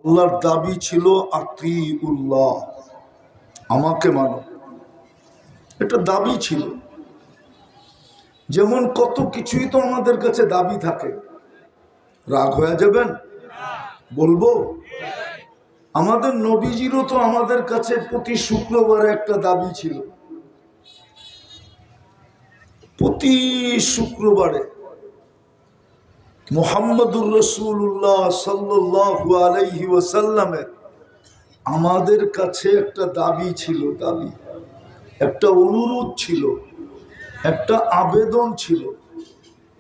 আল্লাহর দাবি ছিল আতিউল্লাহ, আমাকে মানো, এটা দাবি ছিল। যেমন কত কিছুই তো আমাদের কাছে দাবি থাকে। রাগ হয়ে যাবেন বলবো, আমাদের নবীজিরও তো আমাদের কাছে প্রতি শুক্রবারে একটা দাবি ছিল। প্রতি শুক্রবারে মুহাম্মদুর রাসূলুল্লাহ সাল্লাল্লাহু আলাইহি ওয়াসাল্লামের আমাদের কাছে একটা দাবি ছিল, দাবি, একটা অনুরোধ ছিল, একটা আবেদন ছিল,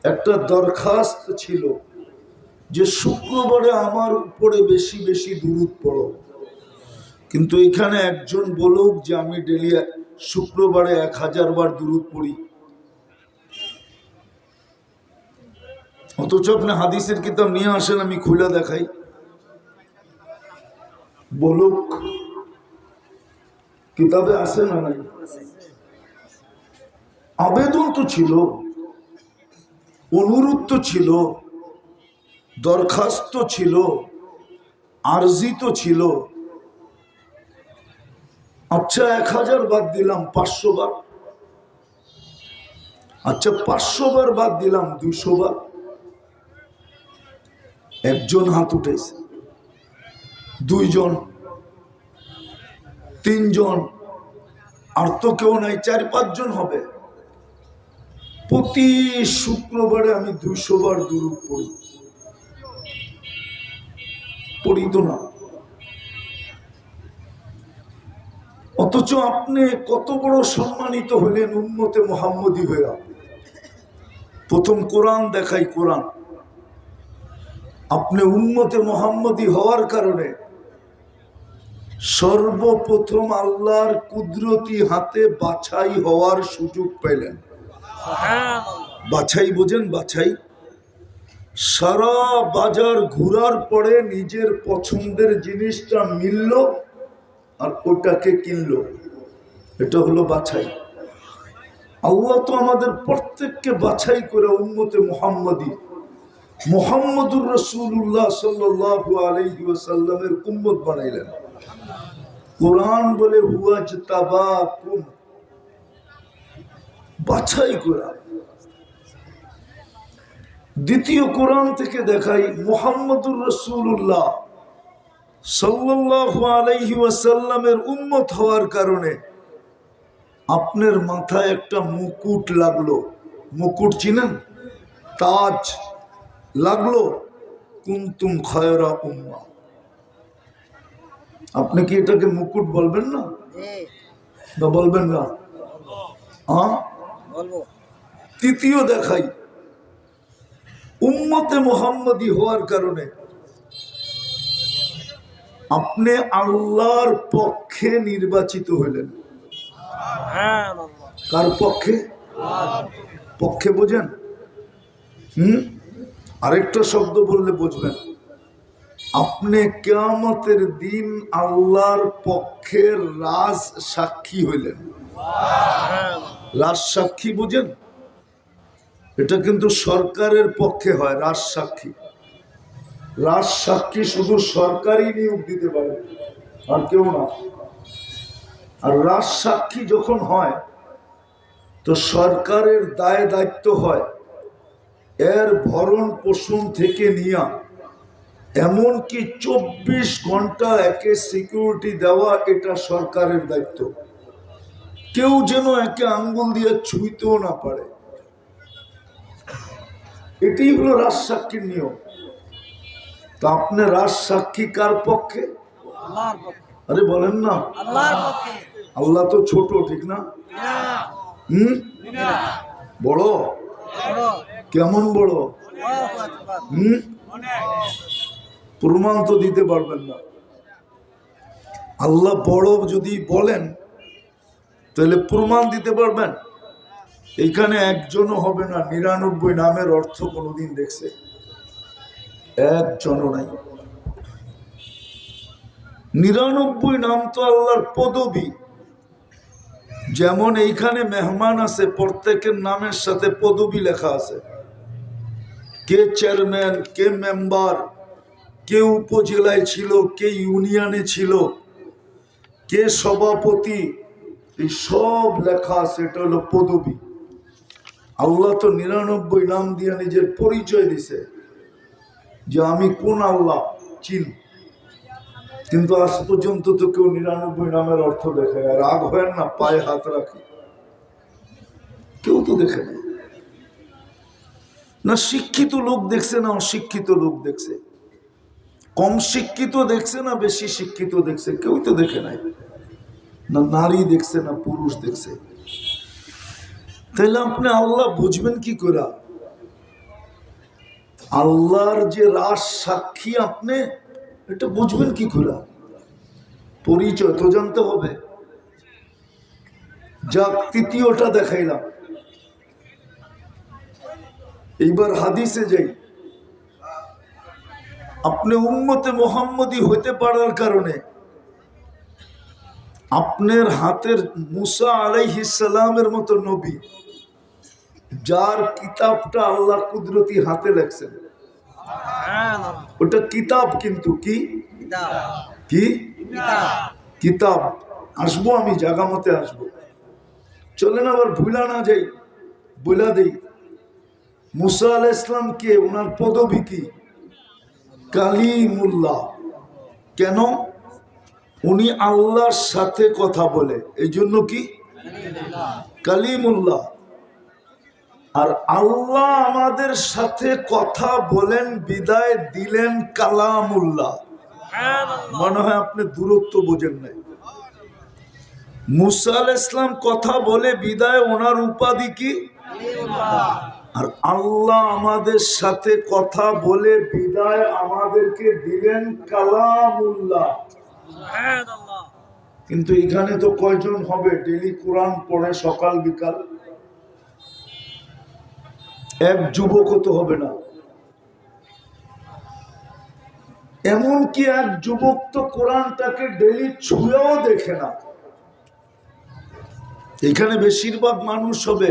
একটা দরখাস্ত ছিল যে শুক্রবারে আমার উপরে বেশি বেশি দুরূদ পড়ো। কিন্তু এখানে একজন বলুক যে আমি ডেলি শুক্রবারে 1000 বার দুরূদ পড়ি, অথচ আপনি হাদিসের কিতাব নিয়ে আসেন, আমি খুলে দেখাই, বলুক কিতাবে আসে না নাই? আবেদন তো ছিল, অনুরোধ তো ছিল, দরখাস্ত ছিল, আরজি তো ছিল। আচ্ছা 1000 বাদ দিলাম, 500 বার। আচ্ছা 500 বার বাদ দিলাম, 200 বার। একজন হাত উঠেছে, 2 জন, 3 জন, আর তো কেউ নাই, 4-5 জন হবে। প্রতি শুক্রবারে আমি 200 বার দুরূদ পড়ি, পড়ি তো না। অথচ আপনি কত বড় সম্মানিত হলেন উম্মতে মুহাম্মদী হয়ে। প্রথম কোরআন দেখাই, কোরআন। আপনি উম্মতে মুহাম্মদী হওয়ার কারণে সর্বপ্রথম আল্লাহর কুদরতি হাতে বাছাই হওয়ার সুযোগ পেলেন। বাছাই বোঝেন? বাছাই সারা বাজার ঘোরার পরে নিজের পছন্দের জিনিসটা মিলল আর ওটাকে কিনলো, এটা হলো বাছাই। আল্লাহ তো আমাদের প্রত্যেককে বাছাই করে উম্মতে মুহাম্মদী, মুহাম্মদুর রাসূলুল্লাহ সাল্লাল্লাহু আলাইহি ওয়াসাল্লামের উম্মত বানাইলেন। কোরআন বলে হুয়াজতাবাকুম, বাছাই করা। দ্বিতীয় কোরআন থেকে দেখাই, মুহাম্মদুর রাসূলুল্লাহ সাল্লাল্লাহু আলাইহি ওয়াসাল্লামের উম্মত হওয়ার কারণে আপনার মাথায় একটা মুকুট লাগলো। মুকুট চিনেন? তাজ লাগলো, কুনতুম খায়রা উম্মাহ। আপনি কি এটাকে মুকুট বলবেন না? না বলবেন না? হ্যাঁ বলবো। তৃতীয় দেখাই, উম্মতে মুহাম্মদী হওয়ার কারণে আপনি আল্লাহর পক্ষে নির্বাচিত হইলেন। কার পক্ষে? পক্ষে বোঝেন? আরেকটা শব্দ বললে বুঝবেন। আপনি কিয়ামতের দিন আল্লাহর পক্ষের রাজ সাক্ষী হইলেন। রাজ সাক্ষী বুঝেন? এটা কিন্তু সরকারের পক্ষে হয় রাজ সাক্ষী। রাজ সাক্ষী শুধু সরকারই নিয়োগ দিতে পারে, আর কেউ না। আর রাজ সাক্ষী যখন হয় তো সরকারের দায় দায়িত্ব হয় এর ভরণ পোষণ থেকে নিয়ে এমনকি 24 ঘন্টা একে সিকিউরিটি দেওয়া, এটা সরকারের দায়িত্ব। কেউ যেন একে আঙ্গুল দিয়ে ছুঁইতেও না পারে। এটাই হলো রাজ সাক্ষীর নিয়ম। তো আপনি রাজ সাক্ষী কার পক্ষে? আরে বলেন না। আল্লাহ তো ছোট, ঠিক না? বড়? কেমন বড়? প্রমাণ তো দিতে পারবেন না। আল্লাহ বড় যদি বলেন তাহলে প্রমাণ দিতে পারবেন? এখানে একজনও হবে না 99 নামের অর্থ কোনোদিন দেখছে? একজনও নাই। 99 নাম তো আল্লাহর পদবী। যেমন এইখানে মেহমান আছে, প্রত্যেকের নামের সাথে পদবী লেখা আছে। কে চেয়ারম্যান, কে মেম্বার, কে উপজেলায় ছিল, কে ইউনিয়নে ছিল, কে সভাপতি, এই সব লেখা আছে। এটা হলো পদবী। আল্লাহ তো 99 নাম দিয়ে নিজের পরিচয় দিছে যে আমি কোন আল্লাহ চিন, কিন্তু আজ পর্যন্ত তো কেউ 99 নামের অর্থ দেখে। রাগ হয় না, পায়ে হাত রাখে, কেউ তো দেখে না। না শিক্ষিত লোক দেখছে না অশিক্ষিত লোক দেখছে, কম শিক্ষিত দেখছে না বেশি শিক্ষিত দেখছে, কেউ তো দেখে নাই। না নারী দেখছে না পুরুষ দেখছে। তাহলে আপনি আল্লাহ বুঝবেন কি করে? আল্লাহর যে রাস সাক্ষী আপনি এটা বুঝবেন কি করে? পরিচয় তো জানতে হবে। যাক, তৃতীয়টা দেখাইলাম। এইবার হাদিসে যাই। আপনি উম্মতে মুহাম্মদী হতে পারার কারণে আপনার হাতের মুসা আলাইহিস সালামের মতো নবী, যার কিতাবটা আল্লাহ কুদরতি হাতে লেখছেন, ওটা কিতাব, কিন্তু কি কি কিতাব। আসবো, আমি জায়গা মতে আসবো, চলেন আবার ভুলা না যাই, বলা দেই। মুসা আলাইহিস সালাম কে? ওনার পদবী কি? কালিমুল্লাহ। কেন? উনি আল্লাহর সাথে কথা বলে, এই জন্য কি কালিমুল্লাহ। আর আল্লাহ আমাদের সাথে কথা বলেন বিদায় দিলেন কালামুল্লাহ। মনে হয় আপনি দূরত্ব বোঝেন নাই। মুসা আলাইহিস সালাম কথা বলে বিদায়, ওনার উপাধি কি? আর আল্লাহ আমাদের সাথে কথা বলে বিদায় আমাদেরকে দিলেন কালামুল্লাহ। কিন্তু এখানে তো কয়জন হবে ডেলি কোরআন পড়ে সকাল বিকাল? এক যুবকও তো হবে না। এমনকি এক যুবক তো কোরআনটাকে ডেলি ছুঁয়েও দেখে না। এখানে বেশিরভাগ মানুষ হবে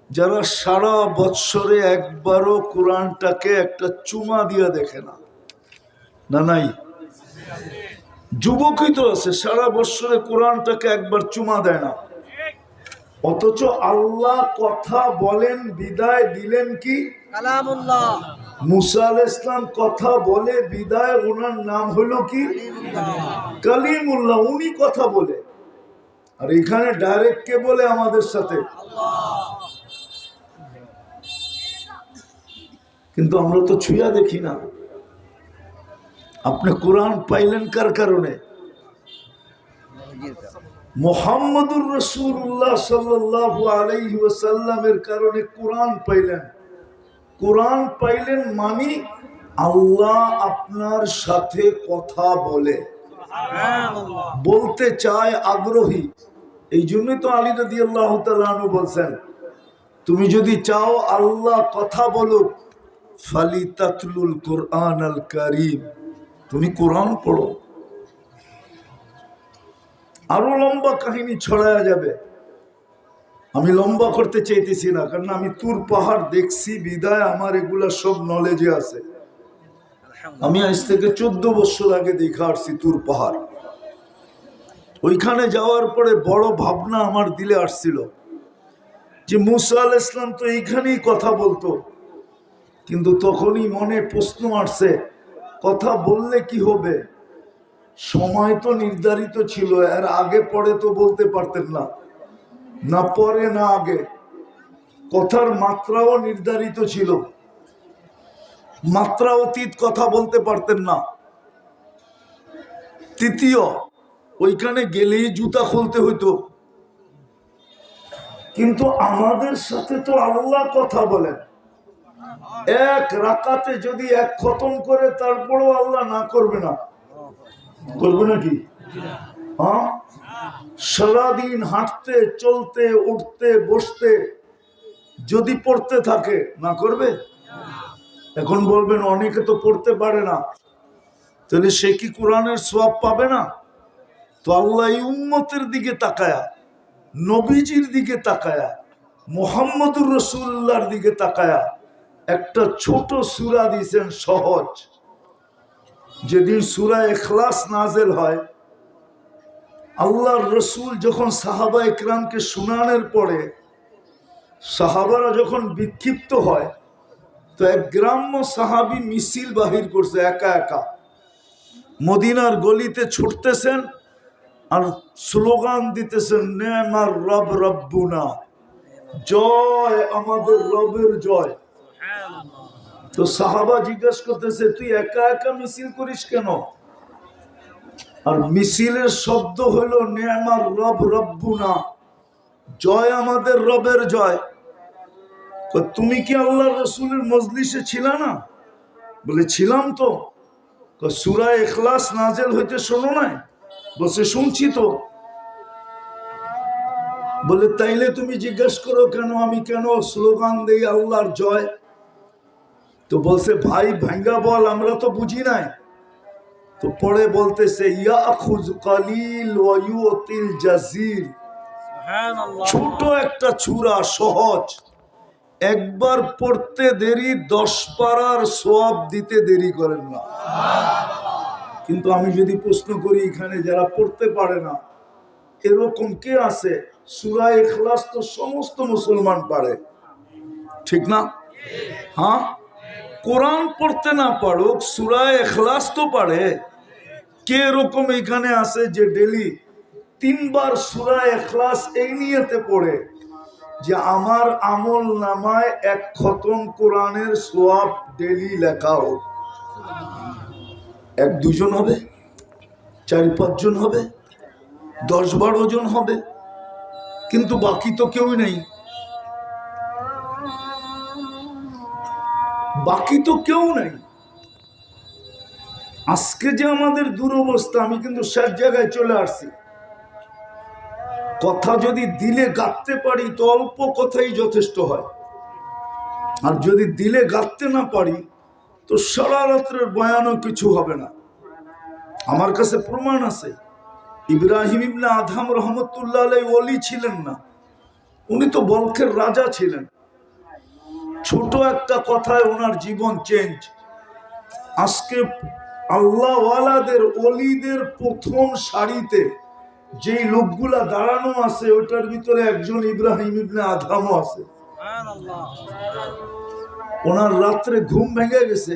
যারা সারা বৎসরে একবারও কোরআনটাকে একটা চুমা দিয়ে দেখে না। না নাই? যুবকই তো আছে সারা বৎসরে কোরআনটাকে একবার চুমা দেয় না। অথচ আল্লাহ কথা বলেন বিদায় দিলেন কি কালামুল্লাহ। মুসা আলাইহিস সালাম কথা বলে বিদায়, ওনার নাম হলো কি কালিমুল্লাহ। উনি কথা বলে। আর এখানে ডাইরেক্ট কে বলে আমাদের সাথে? কিন্তু আমরা তো ছুঁয়া দেখি না। আপনি কোরআন পাইলেন কার কারণে? মুহাম্মদুর রাসূলুল্লাহ সাল্লাল্লাহু আলাইহি ওয়াসাল্লামের কারণে কোরআন পাইলেন। কোরআন পাইলেন মানে আল্লাহ আপনার সাথে কথা বলে, বলতে চায়, আগ্রহী। এই জন্যই তো আলী রাদিয়াল্লাহু তাআলা আনহু বলছেন, তুমি যদি চাও আল্লাহ কথা বলুক, ফালিতাতলুল কুরআনাল কারীম, তুমি কোরআন পড়ো। আরো লম্বা কাহিনী ছড়ায়া যাবে, আমি লম্বা করতে চাইতেছি না, কারণ আমি তুর পাহাড় দেখছি বিদায় আমার এগুলা সব নলেজে আছে। আমি আজ থেকে 14 বছর আগে দেখা আসছি তুর পাহাড়। ওইখানে যাওয়ার পরে বড় ভাবনা আমার দিলে আসছিল যে মুসা আলাইহিস সালাম তো এইখানেই কথা বলতো, কিন্তু তখনই মনে প্রশ্ন আসছে, কথা বললে কি হবে? সময় তো নির্ধারিত ছিল, এর আগে পরে তো বলতে পারতেন না, না পরে না আগে। কথার মাত্রাও নির্ধারিত ছিল, মাত্রা অতীত কথা বলতে পারতেন না। তৃতীয়, ওইখানে গেলেই জুতা খুলতে হইতো। কিন্তু আমাদের সাথে তো আল্লাহ কথা বলেন। এক রাকাতে যদি এক খতম করে তারপরও আল্লাহ না করবে না, করবে নাকি? হ্যাঁ, সারাদিন হাঁটতে চলতে উঠতে বসতে যদি পড়তে থাকে, না করবে? এখন বলবেন অনেকে তো পড়তে পারে না, তাহলে সে কি কোরআনের সওয়াব পাবে না? তো আল্লাহ এই উম্মতের দিকে তাকায়া, নবীজির দিকে তাকায়া, মুহাম্মদুর রাসূলুল্লাহর দিকে তাকায়া একটা ছোট সূরা দিয়েছেন, সহজ। যেদিন সূরা ইখলাস নাযিল হয়, আল্লাহর রসুল যখন সাহাবা ইকরামকে শুনানোর পরে সাহাবারা যখন বিক্ষিপ্ত হয়, তো এক গ্রাম্য সাহাবী মিছিল বাহির করছে একা একা, মদিনার গলিতে ছুটতেছেন আর স্লোগান দিতেছেন, নেমার রব রব্বুনা, জয় আমাদের রবের জয়। তো সাহাবা জিজ্ঞাসা করতেছে, তুই একা একা মিছিল করিস কেন? আর মিছিলের শব্দ হলো নেমার রব রব্বুনা, জয় আমাদের রবের জয়। তুমি কি আল্লাহ রসুলের মজলিসে ছিল না? বলে ছিলাম তো। সূরা ইখলাস নাযিল হইতে শোনো নাই? বলছে শুনছি তো। বলে তাইলে তুমি জিজ্ঞেস করো কেন আমি কেন স্লোগান দেই আল্লাহর জয়? তো বলছে ভাই ভাঙ্গা বল, আমরা তো বুঝি নাই। তো পরে বলতেছে ইয়াখুজ কালিল ওয়া ইউতিল জাজিল, ছোট একটা সূরা, সহজ, একবার পড়তে দেরি 10 পারার সওয়াব দিতে দেরি করেন না। কিন্তু আমি যদি প্রশ্ন করি, এখানে যারা পড়তে পারে না এরকম কে আছে? সূরা ইখলাস তো সমস্ত মুসলমান পারে, ঠিক না? হ্যাঁ, কোরআন পড়তে না পারুক, সূরা ইখলাস তো পারে। কে এরকম এখানে আছে যে ডেলি 3 বার সূরা ইখলাস এই নিয়তে পড়ে যে আমার আমল নামায় 1 খতম কোরআনের সওয়াব ডেলি লেখাও? 1-2 জন হবে, 4-5 জন হবে, 10-12 জন হবে, কিন্তু বাকি তো কেউ নেই। বাকি তো কেউ নেই। আজকে যে আমাদের দুরবস্থা, আমি কিন্তু শেষ জায়গায় চলে আসছি। কথা যদি দিলে গাঁথতে পারি তো অল্প কথাই যথেষ্ট হয়, আর যদি দিলে গাঁথতে না পারি তো সারা রাত্রের বয়ানও কিছু হবে না। আমার কাছে প্রমাণ আছে। ইব্রাহিম ইবনে আদহাম রহমতুল্লাহ আলাইহি ওলি ছিলেন না, উনি তো বলখের রাজা ছিলেন। ছোট একটা কথায় ওনার জীবন চেঞ্জ। আজকে আল্লাহওয়ালাদের, ওলিদের প্রথম সারিতে যেই লোকগুলা দাঁড়ানো আছে, ওটার ভিতরে একজন ইব্রাহিম ইবনে আদহামও আছে। ওনার রাত্রে ঘুম ভেঙে গেছে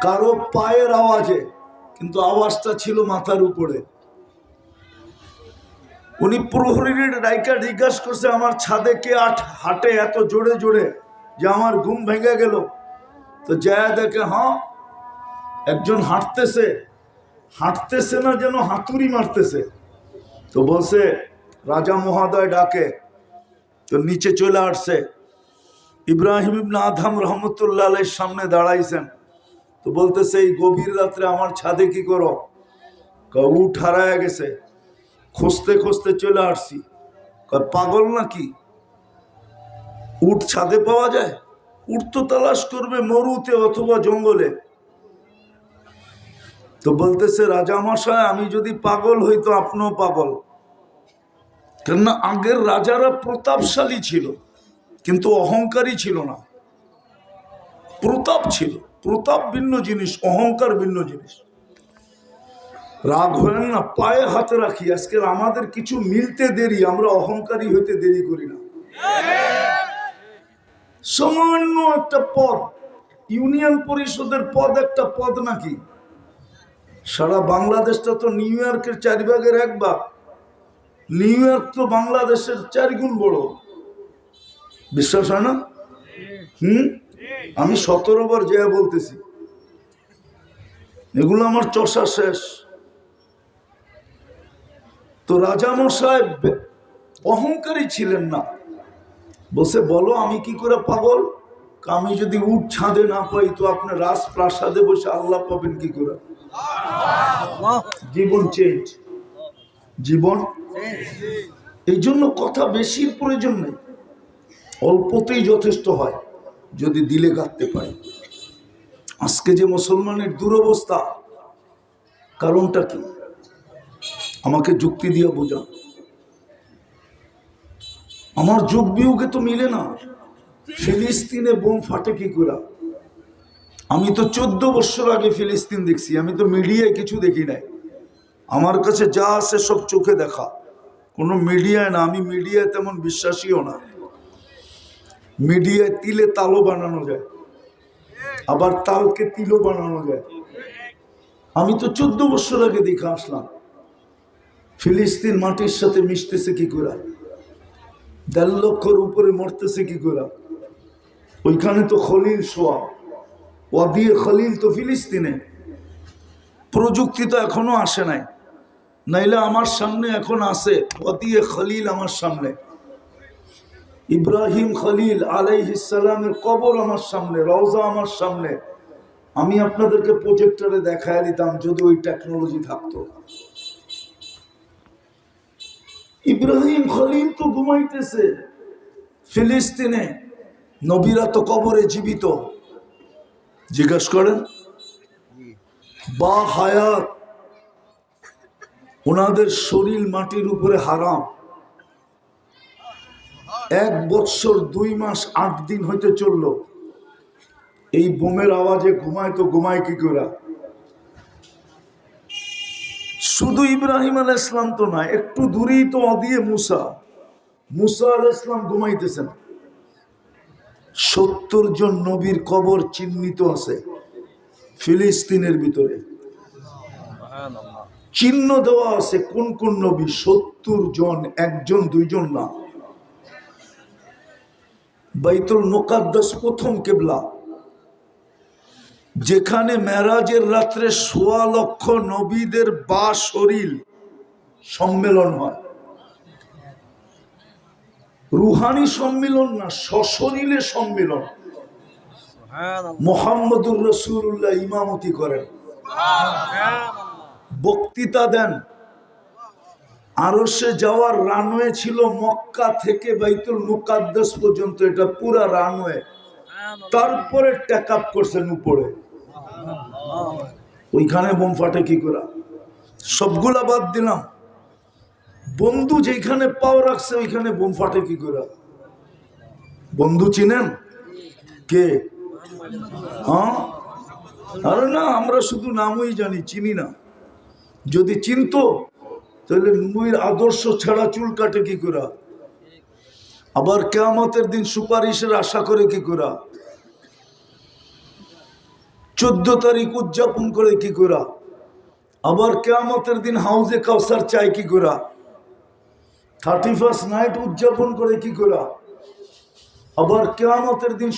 কারো পায়ের আওয়াজে, কিন্তু আওয়াজটা ছিল মাথার উপরে। উনি প্রহরীর ডাইকা জিজ্ঞাসা করছে, আমার ছাদে কে হাঁটে এত জোরে জোরে যে আমার ঘুম ভেঙে গেল? তো যায় দেখে, হ্যাঁ একজন হাঁটতেছে, হাঁটতেছে না যেন হাতুড়ি মারতেছে। তো বলছে রাজা মহোদয় ডাকে। তো নিচে চলে আসছে, ইব্রাহিম ইবনে আদহাম রহমতুল্লাহ আলাইহির সামনে দাঁড়াইছেন। তো বলতেছে, এই গভীর রাত্রে আমার ছাদে কি করো? উঠ হারায় গেছে, খুঁজতে খুঁজতে চলে আসছি। পাগল নাকি? উট ছাদে পাওয়া যায়? উট তো তালাশ করবে মরুতে অথবা জঙ্গলে। তো বলতেছে, রাজামশাই আমি যদি পাগল হই তো আপনিও পাগল। কেননা আগের রাজারা প্রতাপশালী ছিল, কিন্তু অহংকারী ছিল না। প্রতাপ ছিল, প্রতাপ ভিন্ন জিনিস, অহংকার ভিন্ন জিনিস। রাগ হলেন না, পায়ে হাতে রাখি। আজকে আমাদের কিছু মিলতে দেরি, আমরা অহংকারী হইতে দেরি করি না। সামান্য একটা পদ, ইউনিয়ন পরিষদের পদ, একটা পদ নাকি? সারা বাংলাদেশটা তো নিউ ইয়র্কের 4 ভাগের 1 ভাগ। নিউ ইয়র্ক তো বাংলাদেশের 4 গুণ বড়। বিশ্বাস হয় না? আমি 17 বার যা বলতেছি, এগুলো আমার চর্চা শেষ। তো রাজামশাই অহংকারী ছিলেন না। বসে বলো আমি কি করে পাগল? আমি যদি উঠ ছাদে না পাই তো আপনি রাজপ্রাসাদে বসে আল্লাহ পাবেন কি করে? জীবন চেঞ্জ, জীবন। এই জন্য কথা বেশির প্রয়োজন নেই, অল্পতেই যথেষ্ট হয় যদি দিলে গাঁথতে পারে। আজকে যে মুসলমানের দুরবস্থা, কারণটা কি? আমাকে যুক্তি দিয়ে বোঝা। আমার যোগ বিয়োগে তো মিলে না। ফিলিস্তিনে বোম ফাটে কি করে? আমি তো 14 বছর আগে ফিলিস্তিন দেখছি, আমি তো মিডিয়ায় কিছু দেখি নাই। আমার কাছে যা আছে সব চোখে দেখা, কোনো মিডিয়ায় না। আমি মিডিয়ায় তেমন বিশ্বাসীও না। মিডিয়ায় তিলে তালও বানানো যায়, আবার তালকে তিলও বানানো যায়। আমি তো 14 বছর আগে দেখে আসলাম ফিলিস্তিন মাটির সাথে মিশতেছে কি করে, 1.5 লক্ষর উপরে মরতেছে কি করে। ওইখানে তো খলিল শোয়া, ওয়াদিয়ে খলিল তো ফিলিস্তিনে। প্রযুক্তি তো এখনো আসে নাই, নাইলে আমার সামনে এখন আছে ওয়াদিয়ে খলিল। আমার সামনে ইব্রাহিম খলিল আলাইহিস সালামের কবর আমার সামনে, রওজা আমার সামনে। আমি আপনাদেরকে প্রজেক্টরে দেখায় দিতাম যদি ওই টেকনোলজি থাকতো। ইব্রাহিম খলিল তো ঘুমাইতেছে ফিলিস্তিনে, নবীরা তো কবরে জীবিত। জিজ্ঞেস করেন বা হায়াত, ওনাদের শরীর মাটির উপরে হারাম। 1 বৎসর 2 মাস 8 দিন হইতে চলল, এই বোমের আওয়াজে ঘুমায় তো ঘুমায় কি করে। শুধু ইব্রাহিম আলাইহিস সালাম তো না, একটু দূরেই তো ওদিয়ে মুসা আলাইহিস সালাম ঘুমাইতেছেন। 70 জন নবীর কবর চিহ্নিত আছে ফিলিস্তিনের ভিতরে, চিহ্ন দেওয়া আছে কোন কোন নবী। 70 জন, 1 জন 2 জন না। বাইতুল মুকাদ্দাস প্রথম কিবলা, যেখানে মেরাজের রাত্রে 1.25 লক্ষ নবীদের শরীর সম্মেলন হয়। রুহানি সম্মিলন না, সশরীরে সম্মিলন। মুহাম্মদুর রাসূলুল্লাহ ইমামতি করেন, বক্তৃতা দেন। আরশে যাওয়ার রানওয়ে ছিল মক্কা থেকে বাইতুল মুকাদ্দাস পর্যন্ত, এটা পুরা রানওয়ে। তারপরে টেক আপ করছেন উপরে, ওইখানে বোম ফাটে কি করে। সবগুলা বাদ দিলাম, বন্ধু যেখানে পাও রাখছে ওইখানে বোম ফাটে কি করে। বন্ধু চিনেন কে? হ্যাঁ, আরে না, আমরা শুধু নামই জানি, চিনি না। যদি চিনতো তাহলে নবীর আদর্শ ছাড়া চুল কাটে কি করে, আবার কিয়ামতের দিন সুপারিশের আশা করে কি করে, 14 তারিখ উদযাপন করে কি করে, আবার কিয়ামতের দিন হাউজে কাউসার চাই কি করে, 31st নাইট উদযাপন করে কি করে, আবার কিয়ামতের দিন